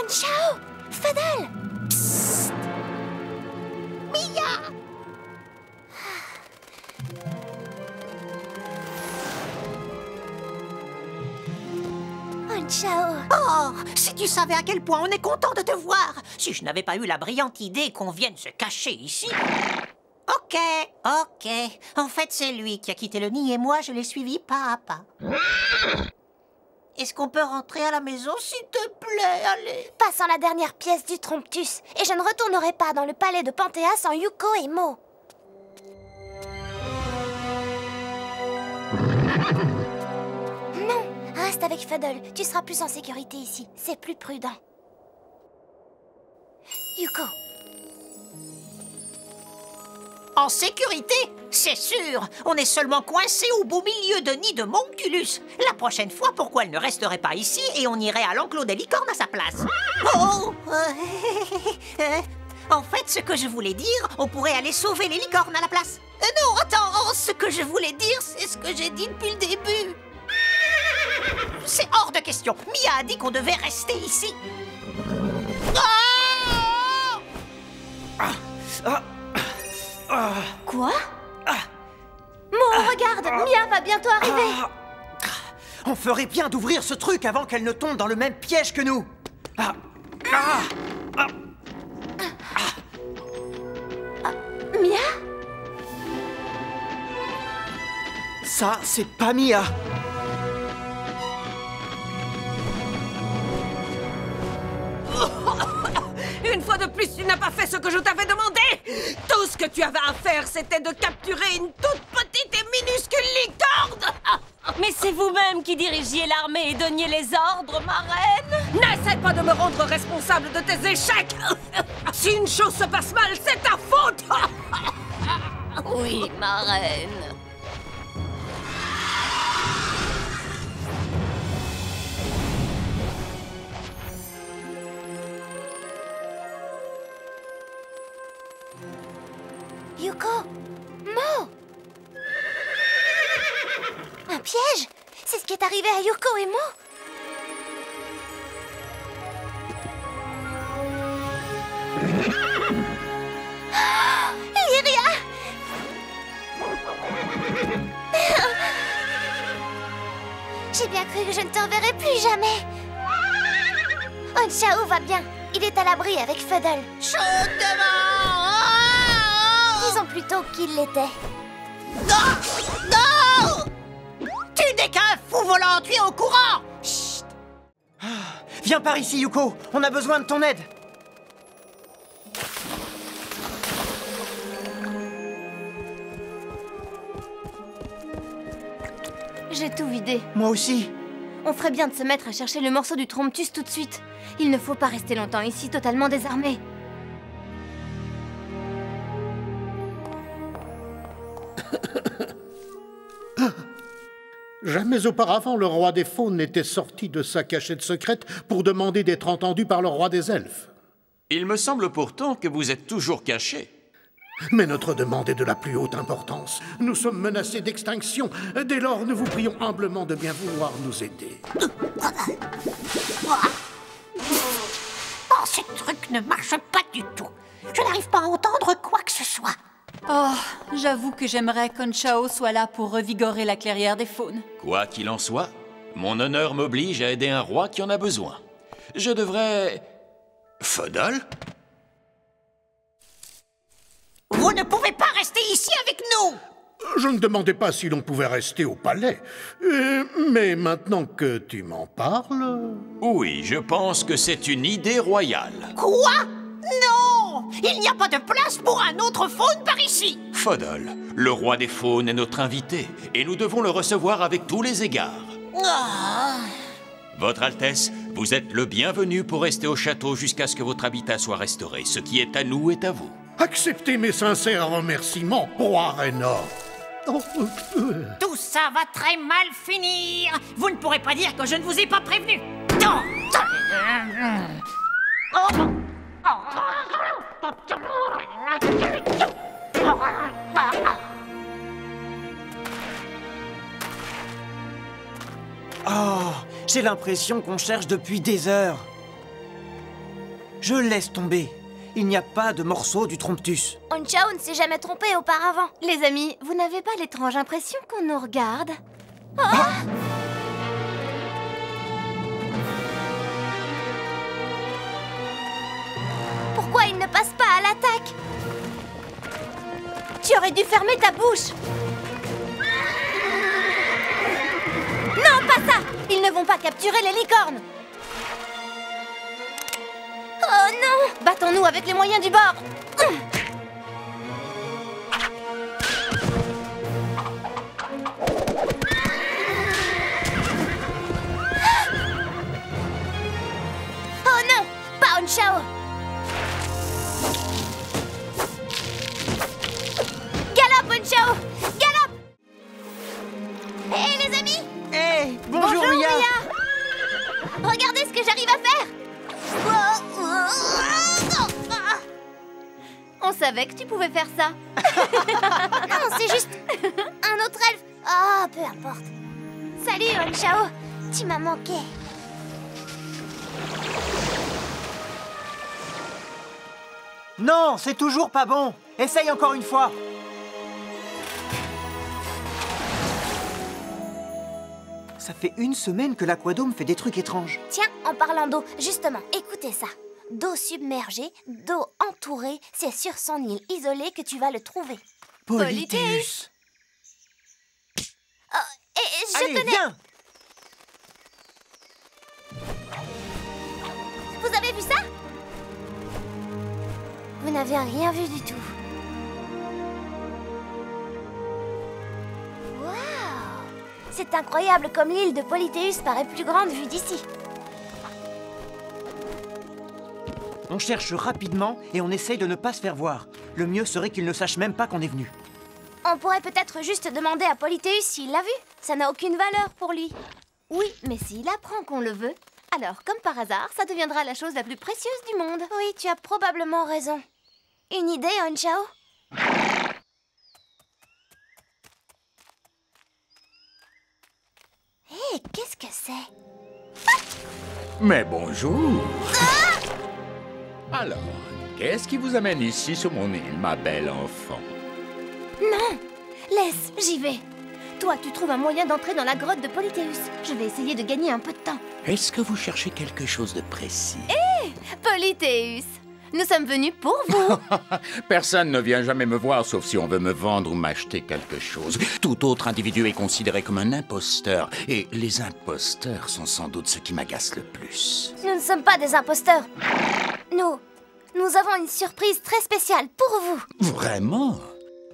Honchao! Fadal! Psst! Mia! Honchao! Oh, si tu savais à quel point on est content de te voir! Si je n'avais pas eu la brillante idée qu'on vienne se cacher ici... Ok. En fait, c'est lui qui a quitté le nid et moi, je l'ai suivi pas à pas. Est-ce qu'on peut rentrer à la maison, s'il te plaît? Allez. Passant la dernière pièce du Tromptus, et je ne retournerai pas dans le palais de Panthéa sans Yuko et Mo. Non, reste avec Fuddle. Tu seras plus en sécurité ici. C'est plus prudent. Yuko. En sécurité? C'est sûr. On est seulement coincé au beau milieu de nid de Monculus. La prochaine fois, pourquoi elle ne resterait pas ici et on irait à l'enclos des licornes à sa place? Oh En fait, ce que je voulais dire, on pourrait aller sauver les licornes à la place. Non, attends, ce que je voulais dire, c'est ce que j'ai dit depuis le début. C'est hors de question. Mia a dit qu'on devait rester ici. Quoi? Mo, regarde, Mia va bientôt arriver. On ferait bien d'ouvrir ce truc avant qu'elle ne tombe dans le même piège que nous. Mia? Ça, c'est pas Mia. Une fois de plus, tu n'as pas fait ce que je t'avais demandé. Tout ce que tu avais à faire, c'était de capturer une toute petite et minuscule licorne. Mais c'est vous-même qui dirigiez l'armée et donniez les ordres, ma reine. N'essaie pas de me rendre responsable de tes échecs. Si une chose se passe mal, c'est ta faute. Oui, ma reine. Yuko? Mo? Un piège? C'est ce qui est arrivé à Yuko et Mo? Lyria! J'ai bien cru que je ne te reverrai plus jamais. Honchao va bien. Il est à l'abri avec Fuddle. Disons plutôt qu'il l'était. Non! Tu n'es qu'un fou volant, tu es au courant! Chut! Viens par ici, Yuko. On a besoin de ton aide. J'ai tout vidé. Moi aussi. On ferait bien de se mettre à chercher le morceau du Tromptus tout de suite. Il ne faut pas rester longtemps ici, totalement désarmé. Jamais auparavant, le roi des faunes n'était sorti de sa cachette secrète pour demander d'être entendu par le roi des elfes. Il me semble pourtant que vous êtes toujours caché. Mais notre demande est de la plus haute importance. Nous sommes menacés d'extinction. Dès lors, nous vous prions humblement de bien vouloir nous aider. Oh, ce truc ne marche pas du tout. Je n'arrive pas à entendre quoi que ce soit. Oh, j'avoue que j'aimerais qu'Honchao soit là pour revigorer la clairière des faunes. Quoi qu'il en soit, mon honneur m'oblige à aider un roi qui en a besoin. Je devrais... Fuddle? Vous ne pouvez pas rester ici avec nous! Je ne demandais pas si l'on pouvait rester au palais. Mais maintenant que tu m'en parles... Oui, je pense que c'est une idée royale. Quoi? Non! Il n'y a pas de place pour un autre faune par ici! Fuddle, le roi des faunes est notre invité, et nous devons le recevoir avec tous les égards. Votre Altesse, vous êtes le bienvenu pour rester au château jusqu'à ce que votre habitat soit restauré. Ce qui est à nous est à vous. Acceptez mes sincères remerciements, roi Raynor. Tout ça va très mal finir! Vous ne pourrez pas dire que je ne vous ai pas prévenu! Non! Oh, j'ai l'impression qu'on cherche depuis des heures. Je laisse tomber. Il n'y a pas de morceau du Tromptus. Honchao ne s'est jamais trompé auparavant. Les amis, vous n'avez pas l'étrange impression qu'on nous regarde? Pourquoi il ne passe pas à l'attaque? Tu aurais dû fermer ta bouche. Non, pas ça! Ils ne vont pas capturer les licornes. Oh non! Battons-nous avec les moyens du bord. Oh non! Pas Honchao! Galope, Honchao! Galope! Hé, les amis! Hé, bonjour Mia. Regardez ce que j'arrive à faire! On savait que tu pouvais faire ça. Non, c'est juste un autre elfe. Oh, peu importe. Salut, Honchao. Tu m'as manqué. Non, c'est toujours pas bon. Essaye encore une fois. Ça fait une semaine que l'aquadome fait des trucs étranges. Tiens, en parlant d'eau, justement, écoutez ça. D'eau submergée, d'eau entourée, c'est sur son île isolée que tu vas le trouver. Polythéus. Oh, et je Allez, connais... viens. Vous avez vu ça? Vous n'avez rien vu du tout. Waouh! C'est incroyable comme l'île de Polythéus paraît plus grande vue d'ici. On cherche rapidement et on essaye de ne pas se faire voir. Le mieux serait qu'il ne sache même pas qu'on est venu. On pourrait peut-être juste demander à Polythéus s'il l'a vu. Ça n'a aucune valeur pour lui. Oui, mais s'il apprend qu'on le veut, alors comme par hasard, ça deviendra la chose la plus précieuse du monde. Oui, tu as probablement raison. Une idée, Honchao? Hé, qu'est-ce que c'est? Mais bonjour. Alors, qu'est-ce qui vous amène ici sur mon île, ma belle enfant? Non! Laisse, j'y vais. Toi, tu trouves un moyen d'entrer dans la grotte de Polythéus. Je vais essayer de gagner un peu de temps. Est-ce que vous cherchez quelque chose de précis? Polythéus, nous sommes venus pour vous. Personne ne vient jamais me voir sauf si on veut me vendre ou m'acheter quelque chose. Tout autre individu est considéré comme un imposteur. Et les imposteurs sont sans doute ceux qui m'agacent le plus. Nous ne sommes pas des imposteurs. Nous avons une surprise très spéciale pour vous. Vraiment?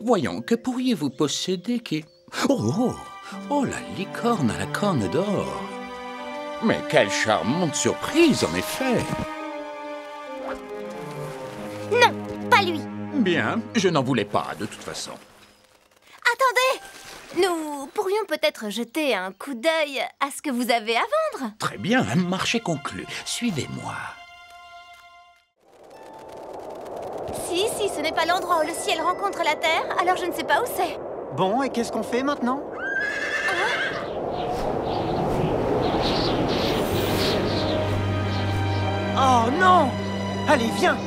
Voyons, que pourriez-vous posséder qui... Oh, la licorne à la corne d'or. Mais quelle charmante surprise, en effet. Non, pas lui. Bien, je n'en voulais pas, de toute façon. Attendez! Nous pourrions peut-être jeter un coup d'œil à ce que vous avez à vendre. Très bien, un marché conclu. Suivez-moi. Si ce n'est pas l'endroit où le ciel rencontre la terre, alors je ne sais pas où c'est. Bon, et qu'est-ce qu'on fait maintenant? Oh non! Allez, viens!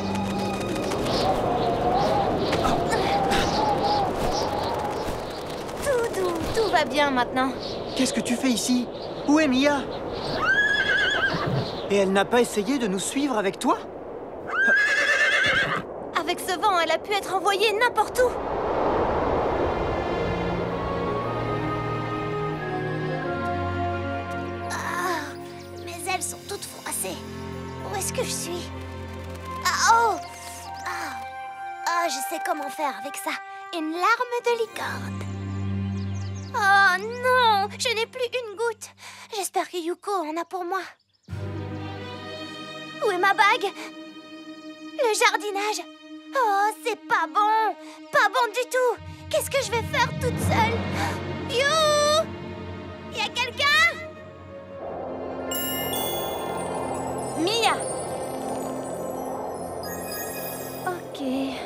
Tout va bien maintenant. Qu'est-ce que tu fais ici? Où est Mia? Et elle n'a pas essayé de nous suivre avec toi? Avec ce vent, elle a pu être envoyée n'importe où. Mes ailes sont toutes froissées. Où est-ce que je suis? Je sais comment faire avec ça. Une larme de licorne. Oh non, je n'ai plus une goutte. J'espère que Yuko en a pour moi. Où est ma bague? Le jardinage. Oh, c'est pas bon. Pas bon du tout. Qu'est-ce que je vais faire toute seule? You! Y a quelqu'un? Mia! Ok,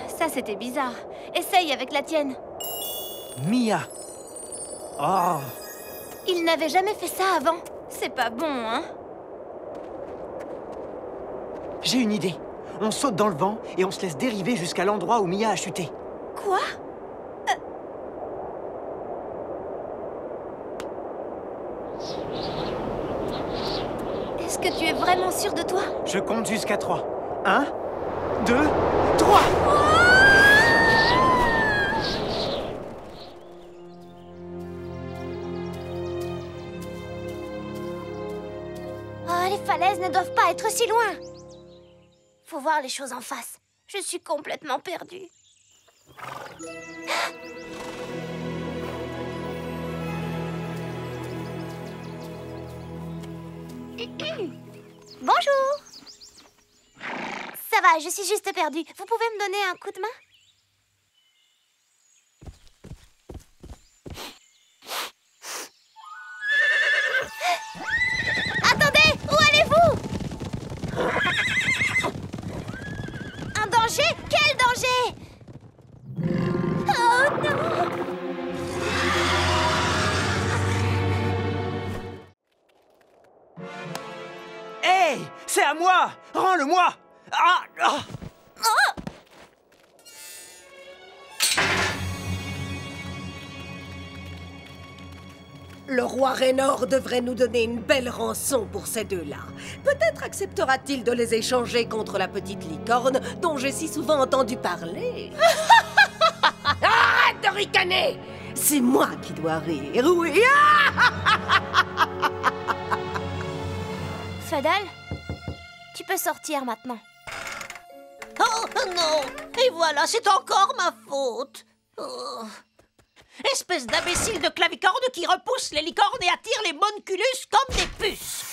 ça c'était bizarre. Essaye avec la tienne. Mia! Oh! Il n'avait jamais fait ça avant. C'est pas bon, hein? J'ai une idée. On saute dans le vent et on se laisse dériver jusqu'à l'endroit où Mia a chuté. Quoi? Est-ce que tu es vraiment sûr de toi? Je compte jusqu'à 3. 1, 2, 3! Oh, les falaises ne doivent pas être si loin. Faut voir les choses en face. Je suis complètement perdue. Bonjour. Ça va, je suis juste perdue. Vous pouvez me donner un coup de main? Attendez, où allez-vous? Un danger? Quel danger? Oh non! Hey! C'est à moi! Rends-le-moi! Ah! Ah! Le roi Raynor devrait nous donner une belle rançon pour ces deux-là. Peut-être acceptera-t-il de les échanger contre la petite licorne dont j'ai si souvent entendu parler. Arrête de ricaner! C'est moi qui dois rire, oui! Fadal, tu peux sortir maintenant. Oh non! Et voilà, c'est encore ma faute. Oh. Espèce d'imbécile de clavicorne qui repousse les licornes et attire les monculus comme des puces.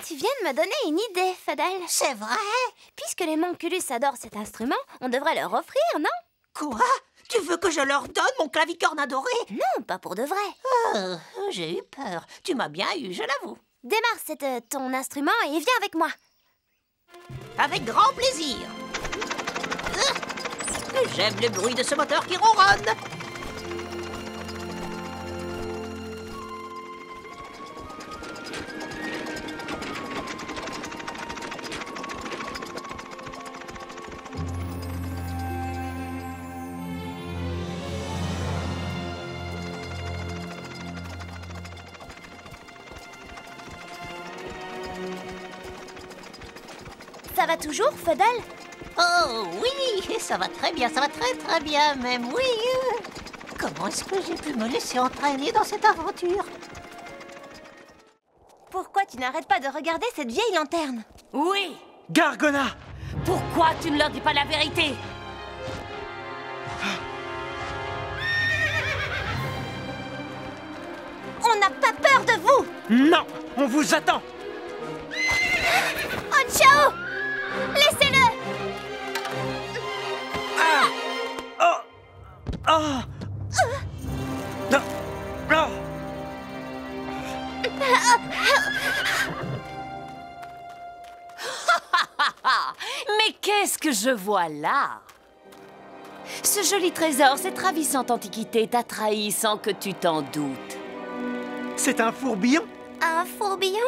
Tu viens de me donner une idée, Fadal. C'est vrai? Puisque les monculus adorent cet instrument, on devrait leur offrir, non? Quoi? Tu veux que je leur donne mon clavicorne adoré? Non, pas pour de vrai. J'ai eu peur. Tu m'as bien eu, je l'avoue. Démarre ton instrument et viens avec moi. Avec grand plaisir. J'aime le bruit de ce moteur qui ronronne. Ça va toujours, Fadal? Oh oui, ça va très bien, ça va très bien même, oui. Comment est-ce que j'ai pu me laisser entraîner dans cette aventure? Pourquoi tu n'arrêtes pas de regarder cette vieille lanterne? Oui! Gargona! Pourquoi tu ne leur dis pas la vérité? On n'a pas peur de vous! Non! On vous attend! Honchao! Laissez-le! Oh! Oh! Non! Oh! Mais qu'est-ce que je vois là? Ce joli trésor, cette ravissante antiquité t'a trahi sans que tu t'en doutes. C'est un fourbillon? Un fourbillon?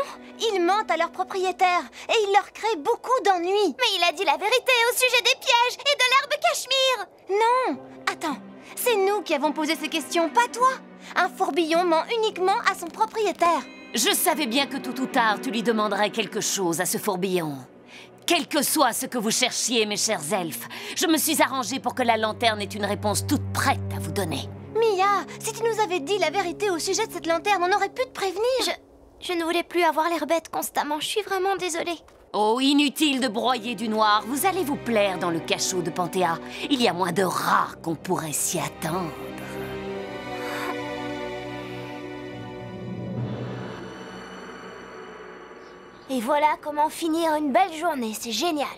Ils mentent à leurs propriétaires et il leur crée beaucoup d'ennuis. Mais il a dit la vérité au sujet des pièges et de l'herbe cachemire. Non! Attends, c'est nous qui avons posé ces questions, pas toi. Un fourbillon ment uniquement à son propriétaire. Je savais bien que tôt ou tard, tu lui demanderais quelque chose à ce fourbillon. Quel que soit ce que vous cherchiez, mes chers elfes, je me suis arrangée pour que la lanterne ait une réponse toute prête à vous donner. Mia, si tu nous avais dit la vérité au sujet de cette lanterne, on aurait pu te prévenir. Je ne voulais plus avoir l'air bête constamment, je suis vraiment désolée. Oh, inutile de broyer du noir, vous allez vous plaire dans le cachot de Panthéa. Il y a moins de rats qu'on pourrait s'y attendre. Et voilà comment finir une belle journée, c'est génial.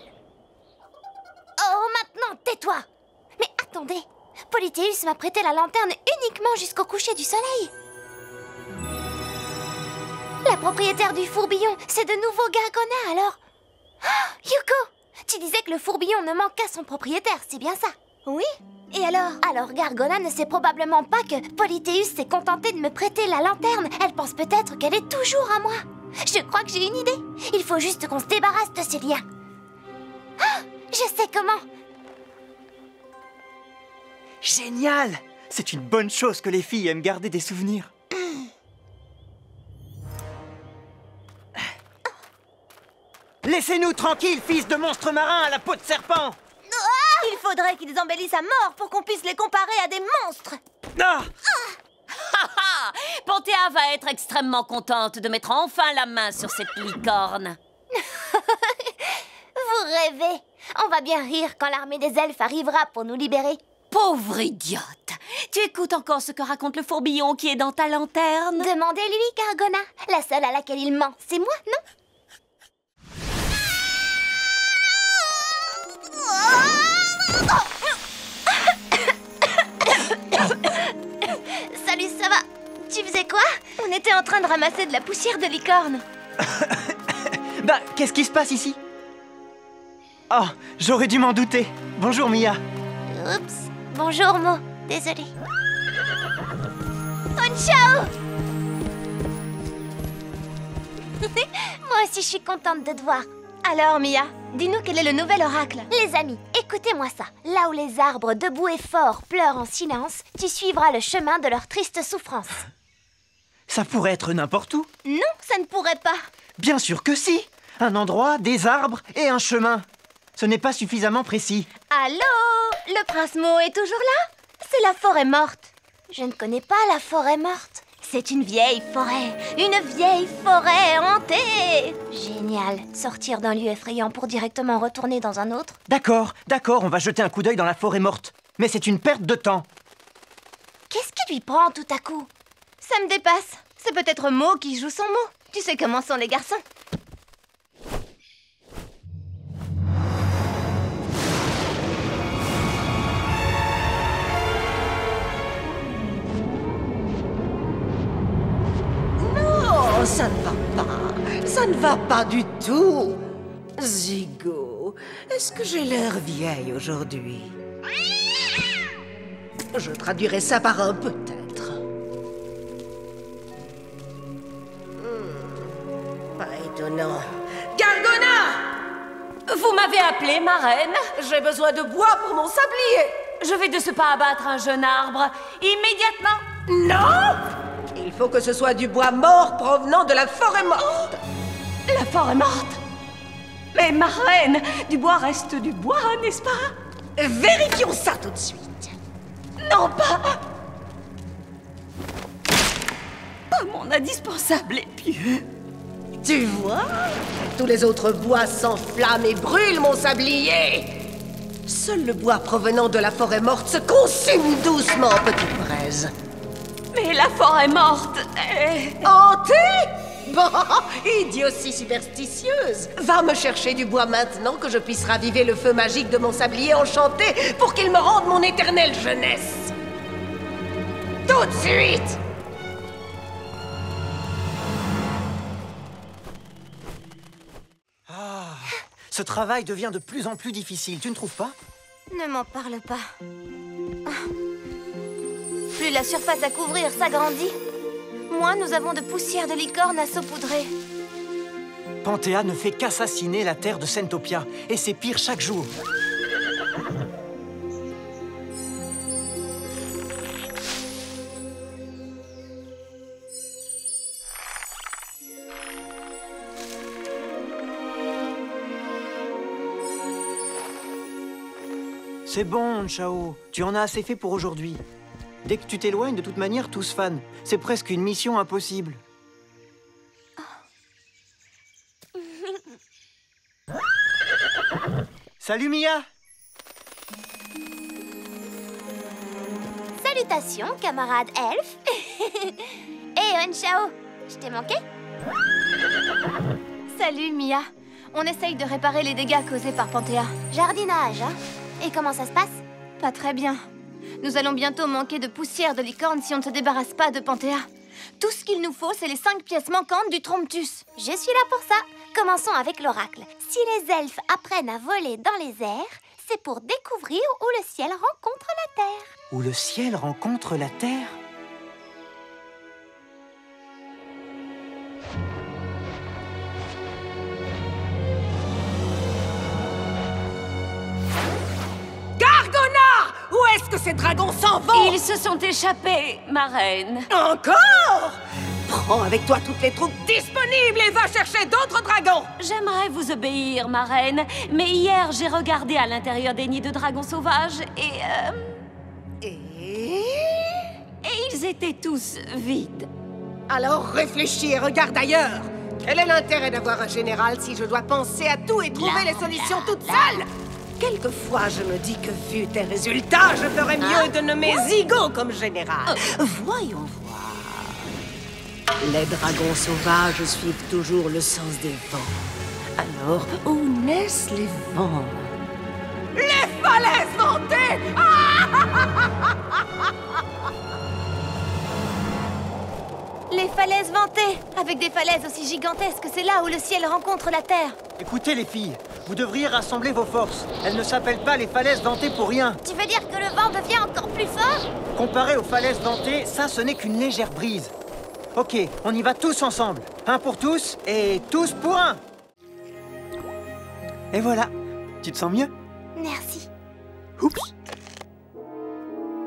Oh, maintenant, tais-toi! Mais attendez, Polythéus m'a prêté la lanterne uniquement jusqu'au coucher du soleil. La propriétaire du fourbillon, c'est de nouveau Gargona, alors. Oh, Yuko, tu disais que le fourbillon ne manque qu'à son propriétaire, c'est bien ça? Oui. Et alors? Alors Gargona ne sait probablement pas que Polythéus s'est contenté de me prêter la lanterne. Elle pense peut-être qu'elle est toujours à moi. Je crois que j'ai une idée. Il faut juste qu'on se débarrasse de ces liens. Ah, je sais comment. Génial! C'est une bonne chose que les filles aiment garder des souvenirs. Laissez-nous tranquilles, fils de monstres marins à la peau de serpent! Il faudrait qu'ils embellissent à mort pour qu'on puisse les comparer à des monstres. Ah! Panthéa va être extrêmement contente de mettre enfin la main sur cette licorne. Vous rêvez. On va bien rire quand l'armée des elfes arrivera pour nous libérer. Pauvre idiote! Tu écoutes encore ce que raconte le fourbillon qui est dans ta lanterne? Demandez-lui, Gargona. La seule à laquelle il ment, c'est moi, non? Salut, ça va? Tu faisais quoi? On était en train de ramasser de la poussière de licorne. Bah, qu'est-ce qui se passe ici? Oh, j'aurais dû m'en douter. Bonjour, Mia. Oups. Bonjour, Mo. Désolée. Ciao. Moi aussi, je suis contente de te voir. Alors, Mia, dis-nous quel est le nouvel oracle. Les amis, écoutez-moi ça. Là où les arbres debout et forts pleurent en silence, tu suivras le chemin de leur triste souffrance. Ça pourrait être n'importe où. Non, ça ne pourrait pas. Bien sûr que si. Un endroit, des arbres et un chemin. Ce n'est pas suffisamment précis. Allô? Le prince Mo est toujours là? C'est la forêt morte. Je ne connais pas la forêt morte. C'est une vieille forêt hantée. Génial, sortir d'un lieu effrayant pour directement retourner dans un autre. D'accord, on va jeter un coup d'œil dans la forêt morte. Mais c'est une perte de temps. Qu'est-ce qui lui prend tout à coup? Ça me dépasse. C'est peut-être Mo qui joue son mot. Tu sais comment sont les garçons. Non, ça ne va pas. Ça ne va pas du tout. Zigo, est-ce que j'ai l'air vieille aujourd'hui? Je traduirais ça par un peut-être. Pas étonnant. Gargona! Vous m'avez appelé, ma reine? J'ai besoin de bois pour mon sablier. Je vais de ce pas abattre un jeune arbre immédiatement. Non! Il faut que ce soit du bois mort provenant de la forêt morte. La forêt morte? Mais ma reine, du bois reste du bois, n'est-ce pas? Vérifions ça tout de suite. Non, pas mon indispensable épieu. Tu vois? Tous les autres bois s'enflamment et brûlent mon sablier. Seul le bois provenant de la forêt morte se consume doucement, petite braise. Mais la forêt morte est... Hantée? Bon, idiotie superstitieuse. Va me chercher du bois maintenant que je puisse raviver le feu magique de mon sablier enchanté pour qu'il me rende mon éternelle jeunesse. Tout de suite! Ah, ce travail devient de plus en plus difficile, tu ne trouves pas? Ne m'en parle pas. Plus la surface à couvrir s'agrandit, moins nous avons de poussière de licorne à saupoudrer. Panthéa ne fait qu'assassiner la terre de Sentopia, et c'est pire chaque jour. C'est bon, Chao. Tu en as assez fait pour aujourd'hui. Dès que tu t'éloignes, de toute manière, tous fans. C'est presque une mission impossible. Salut, Mia! Salutations, camarade elfe. Hé, Chao, je t'ai manqué? Salut, Mia. On essaye de réparer les dégâts causés par Panthéa. Jardinage, hein? Et comment ça se passe? Pas très bien. Nous allons bientôt manquer de poussière de licorne si on ne se débarrasse pas de Panthéa. Tout ce qu'il nous faut, c'est les 5 pièces manquantes du Tromptus. Je suis là pour ça. Commençons avec l'oracle. Si les elfes apprennent à voler dans les airs, c'est pour découvrir où le ciel rencontre la terre. Où le ciel rencontre la terre? que ces dragons s'en vont! Ils se sont échappés, ma reine. Encore? Prends avec toi toutes les troupes disponibles et va chercher d'autres dragons! J'aimerais vous obéir, ma reine, mais hier j'ai regardé à l'intérieur des nids de dragons sauvages et ils étaient tous vides. Alors réfléchis et regarde ailleurs! Quel est l'intérêt d'avoir un général si je dois penser à tout et trouver les solutions toute seule? Quelquefois, je me dis que vu tes résultats, je ferais mieux de nommer Zigo comme général. Voyons voir. Les dragons sauvages suivent toujours le sens des vents. Alors, où naissent les vents? Les falaises vantées! Les falaises vantées! Avec des falaises aussi gigantesques, c'est là où le ciel rencontre la terre. Écoutez les filles, vous devriez rassembler vos forces. Elles ne s'appellent pas les falaises vantées pour rien. Tu veux dire que le vent devient encore plus fort? Comparé aux falaises vantées, ça ce n'est qu'une légère brise. Ok, on y va tous ensemble. Un pour tous et tous pour un. Et voilà, tu te sens mieux? Merci. Oups.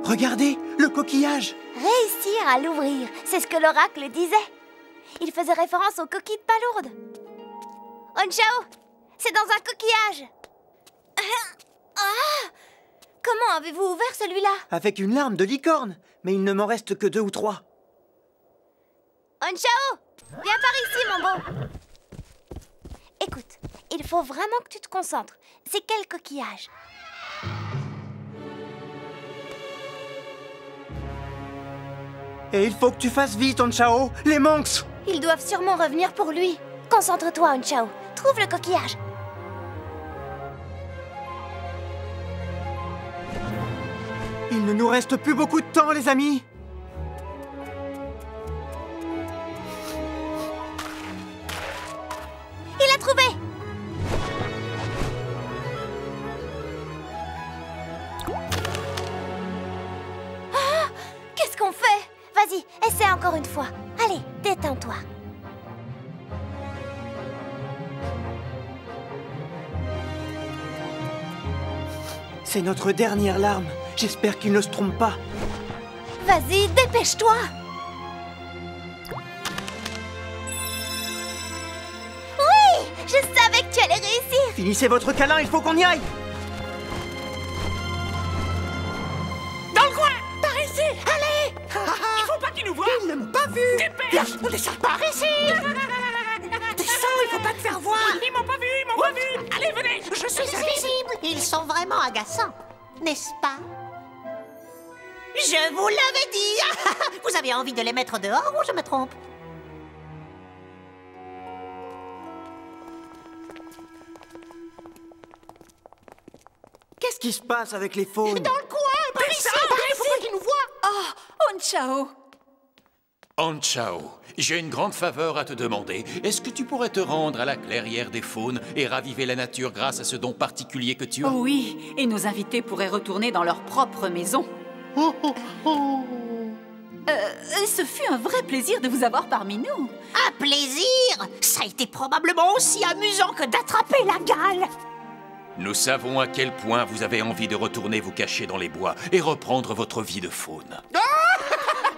Regardez, le coquillage. Réussir à l'ouvrir, c'est ce que l'oracle disait. Il faisait référence aux coquilles de palourdes. Onchao, c'est dans un coquillage. Ah! Comment avez-vous ouvert celui-là? Avec une larme de licorne, mais il ne m'en reste que 2 ou 3. Onchao, viens par ici, mon beau. Écoute, il faut vraiment que tu te concentres. C'est quel coquillage? Et il faut que tu fasses vite, Onchao. Les Monks. Ils doivent sûrement revenir pour lui. Concentre-toi, Onchao. Trouve le coquillage. Il ne nous reste plus beaucoup de temps, les amis. Il a trouvé! Ah! Qu'est-ce qu'on fait? Vas-y, essaie encore une fois. Allez, détends-toi. C'est notre dernière larme. J'espère qu'il ne se trompe pas. Vas-y, dépêche-toi! Oui! Je savais que tu allais réussir! Finissez votre câlin, il faut qu'on y aille. Dans le coin! Par ici! Allez! Il faut pas qu'ils nous voient! Ils ne m'ont pas vu! Dépêche! On descend par ici! Descends, il faut pas te faire voir! Ils m'ont pas vu! Ils m'ont pas vu! Allez, venez! Je suis invisible! Ils sont vraiment agaçants, n'est-ce pas? Je vous l'avais dit! Vous avez envie de les mettre dehors ou je me trompe? Qu'est-ce qui se passe avec les faunes? Dans le coin! Par ici! Il faut pas qu'ils nous voient! Oh, Onchao! Onchao, j'ai une grande faveur à te demander. Est-ce que tu pourrais te rendre à la clairière des faunes et raviver la nature grâce à ce don particulier que tu as? Oui, et nos invités pourraient retourner dans leur propre maison. Ce fut un vrai plaisir de vous avoir parmi nous. Un plaisir! Ça a été probablement aussi amusant que d'attraper la gale! Nous savons à quel point vous avez envie de retourner vous cacher dans les bois et reprendre votre vie de faune.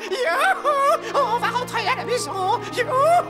Youhou! On va rentrer à la maison! Youhou!